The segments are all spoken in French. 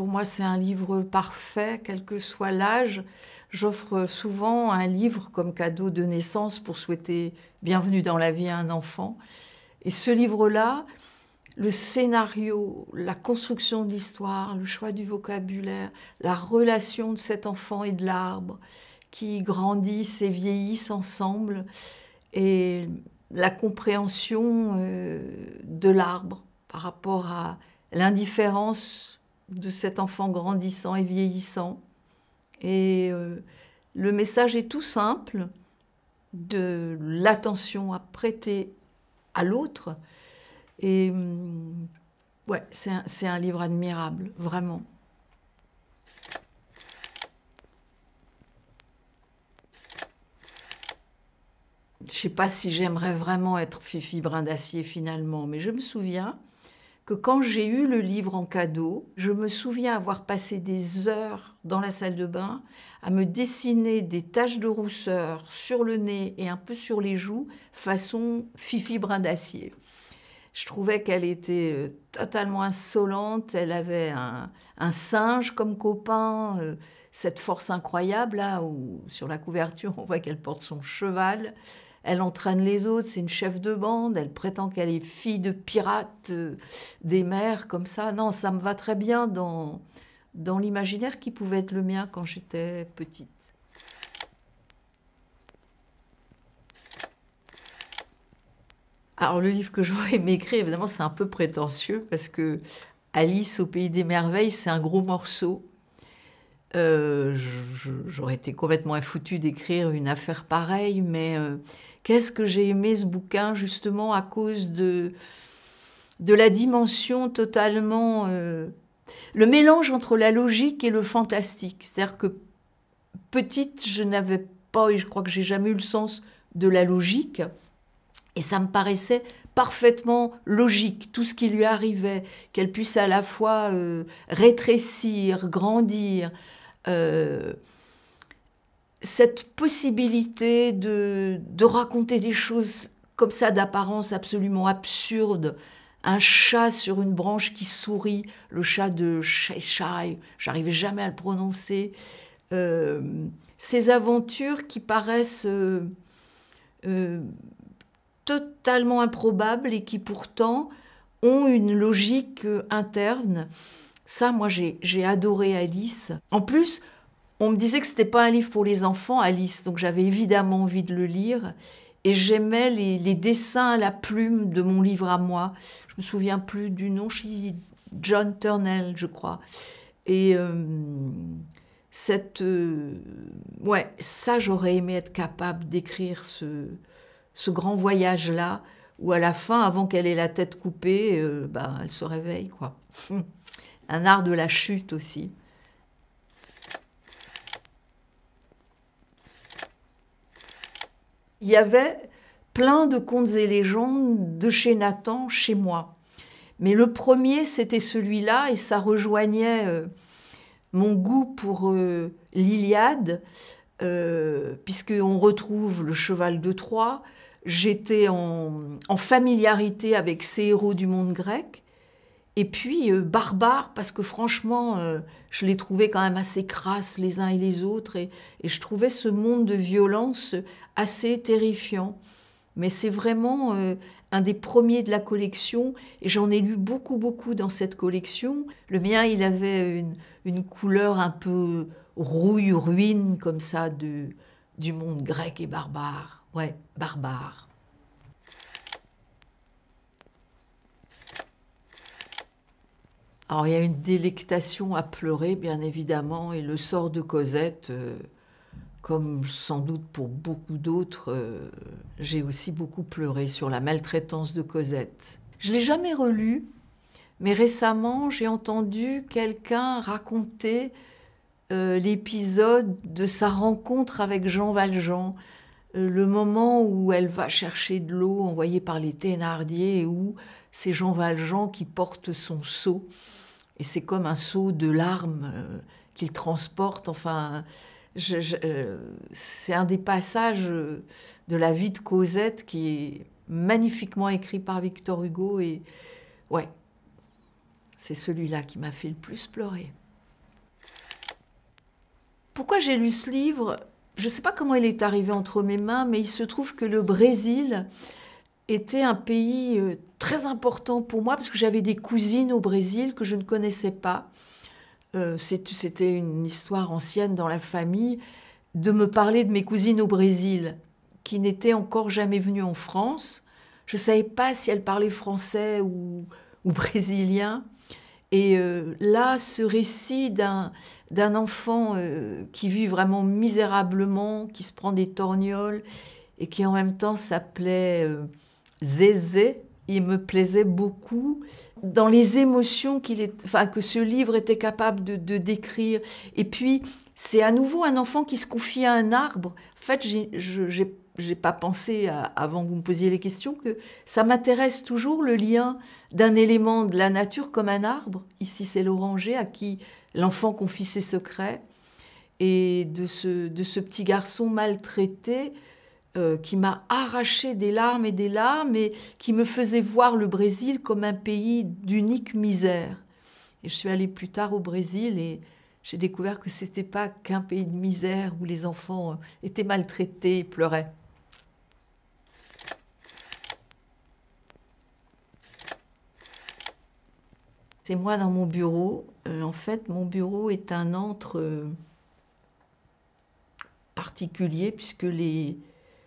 pour moi, c'est un livre parfait, quel que soit l'âge. J'offre souvent un livre comme cadeau de naissance pour souhaiter bienvenue dans la vie à un enfant. Et ce livre-là, le scénario, la construction de l'histoire, le choix du vocabulaire, la relation de cet enfant et de l'arbre qui grandissent et vieillissent ensemble, et la compréhension de l'arbre par rapport à l'indifférence de cet enfant grandissant et vieillissant. Et le message est tout simple, de l'attention à prêter à l'autre. Et ouais, c'est un livre admirable, vraiment. Je ne sais pas si j'aimerais vraiment être Fifi Brin d'Acier finalement, mais je me souviens que quand j'ai eu le livre en cadeau, je me souviens avoir passé des heures dans la salle de bain à me dessiner des taches de rousseur sur le nez et un peu sur les joues, façon Fifi Brin d'Acier. Je trouvais qu'elle était totalement insolente, elle avait un singe comme copain, cette force incroyable, là où sur la couverture on voit qu'elle porte son cheval. Elle entraîne les autres, c'est une chef de bande, elle prétend qu'elle est fille de pirate des mers, comme ça. Non, ça me va très bien dans l'imaginaire qui pouvait être le mien quand j'étais petite. Alors le livre que j'aurais aimé écrire, évidemment, c'est un peu prétentieux, parce que Alice au Pays des Merveilles, c'est un gros morceau. J'aurais été complètement infoutue d'écrire une affaire pareille, mais qu'est-ce que j'ai aimé ce bouquin, justement, à cause de la dimension totalement... le mélange entre la logique et le fantastique. C'est-à-dire que petite, je n'avais pas, et je crois que j'ai jamais eu le sens de la logique, et ça me paraissait parfaitement logique, tout ce qui lui arrivait, qu'elle puisse à la fois rétrécir, grandir, cette possibilité de raconter des choses comme ça d'apparence absolument absurde. Un chat sur une branche qui sourit, le chat de Cheshire, j'arrivais jamais à le prononcer. Ces aventures qui paraissent totalement improbables et qui pourtant ont une logique interne. Ça, moi, j'ai adoré Alice. En plus, on me disait que c'était pas un livre pour les enfants, Alice, donc j'avais évidemment envie de le lire. Et j'aimais les dessins à la plume de mon livre à moi. Je me souviens plus du nom, je dis John Turnell, je crois. Et ouais, ça, j'aurais aimé être capable d'écrire ce grand voyage-là, où à la fin, avant qu'elle ait la tête coupée, elle se réveille, quoi. Un art de la chute aussi. Il y avait plein de contes et légendes de chez Nathan, chez moi. Mais le premier, c'était celui-là, et ça rejoignait mon goût pour l'Iliade, puisqu'on retrouve le cheval de Troie. J'étais en familiarité avec ces héros du monde grec. Et puis barbares, parce que franchement, je les trouvais quand même assez crasses les uns et les autres, et je trouvais ce monde de violence assez terrifiant. Mais c'est vraiment un des premiers de la collection, et j'en ai lu beaucoup, beaucoup dans cette collection. Le mien, il avait une couleur un peu rouille, ruine, comme ça, du monde grec et barbare. Ouais, barbare. Alors, il y a une délectation à pleurer, bien évidemment, et le sort de Cosette, comme sans doute pour beaucoup d'autres, j'ai aussi beaucoup pleuré sur la maltraitance de Cosette. Je ne l'ai jamais relu, mais récemment, j'ai entendu quelqu'un raconter l'épisode de sa rencontre avec Jean Valjean, le moment où elle va chercher de l'eau envoyée par les Thénardier, et où c'est Jean Valjean qui porte son seau. Et c'est comme un seau de larmes qu'il transporte. Enfin, c'est un des passages de la vie de Cosette qui est magnifiquement écrit par Victor Hugo. Et ouais, c'est celui-là qui m'a fait le plus pleurer. Pourquoi j'ai lu ce livre? Je ne sais pas comment il est arrivé entre mes mains, mais il se trouve que le Brésil était un pays très important pour moi parce que j'avais des cousines au Brésil que je ne connaissais pas. C'était une histoire ancienne dans la famille de me parler de mes cousines au Brésil qui n'étaient encore jamais venues en France. Je ne savais pas si elles parlaient français ou brésilien. Et là, ce récit d'un enfant qui vit vraiment misérablement, qui se prend des torgnoles et qui en même temps s'appelait Zézé, il me plaisait beaucoup dans les émotions que ce livre était capable de décrire. Et puis, c'est à nouveau un enfant qui se confie à un arbre. En fait, j'ai pas pensé, avant que vous me posiez les questions, que ça m'intéresse toujours le lien d'un élément de la nature comme un arbre. Ici, c'est l'oranger à qui l'enfant confie ses secrets. Et de ce petit garçon maltraité qui m'a arraché des larmes et qui me faisait voir le Brésil comme un pays d'unique misère. Et je suis allée plus tard au Brésil et j'ai découvert que ce n'était pas qu'un pays de misère où les enfants étaient maltraités et pleuraient. C'est moi dans mon bureau. En fait, mon bureau est un antre particulier puisque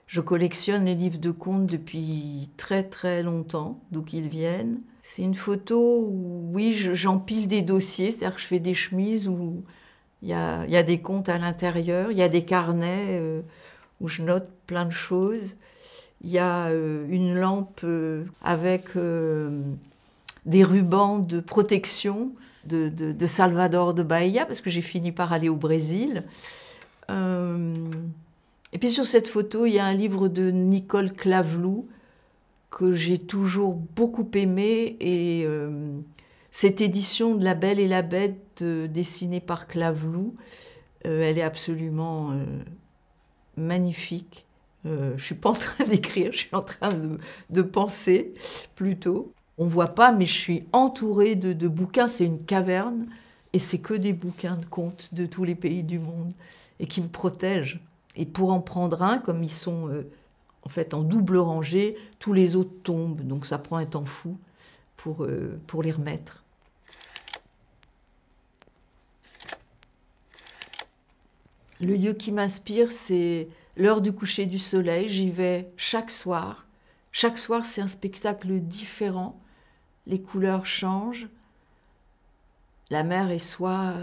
je collectionne les livres de contes depuis très très longtemps, d'où qu'ils viennent. C'est une photo où, oui, j'empile des dossiers, c'est-à-dire que je fais des chemises où il y a des contes à l'intérieur, il y a des carnets où je note plein de choses. Il y a une lampe avec des rubans de protection de Salvador de Bahia, parce que j'ai fini par aller au Brésil. Et puis sur cette photo, il y a un livre de Nicole Claveloux que j'ai toujours beaucoup aimé. Et cette édition de La Belle et la Bête, dessinée par Claveloux, elle est absolument magnifique. Je ne suis pas en train d'écrire, je suis en train de penser plutôt. On ne voit pas, mais je suis entourée de bouquins. C'est une caverne et c'est que des bouquins de contes de tous les pays du monde et qui me protègent. Et pour en prendre un, comme ils sont en fait en double rangée, tous les autres tombent. Donc ça prend un temps fou pour les remettre. Le lieu qui m'inspire, c'est l'heure du coucher du soleil. J'y vais chaque soir. Chaque soir, c'est un spectacle différent. Les couleurs changent. La mer est soit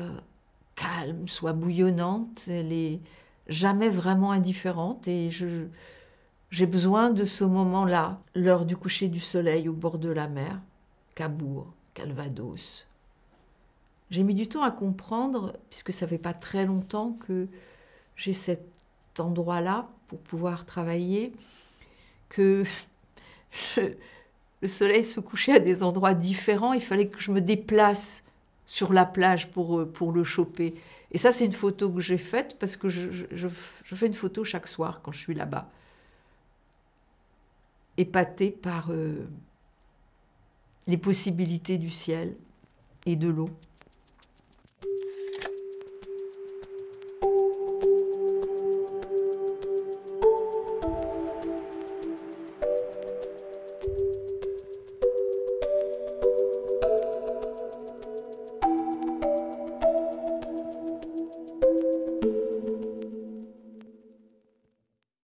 calme, soit bouillonnante. Elle est jamais vraiment indifférente et j'ai besoin de ce moment-là, l'heure du coucher du soleil au bord de la mer, Cabourg, Calvados. J'ai mis du temps à comprendre, puisque ça fait pas très longtemps que j'ai cet endroit-là pour pouvoir travailler, que le soleil se couchait à des endroits différents, il fallait que je me déplace sur la plage pour le choper. Et ça, c'est une photo que j'ai faite parce que je fais une photo chaque soir quand je suis là-bas. Épatée par les possibilités du ciel et de l'eau.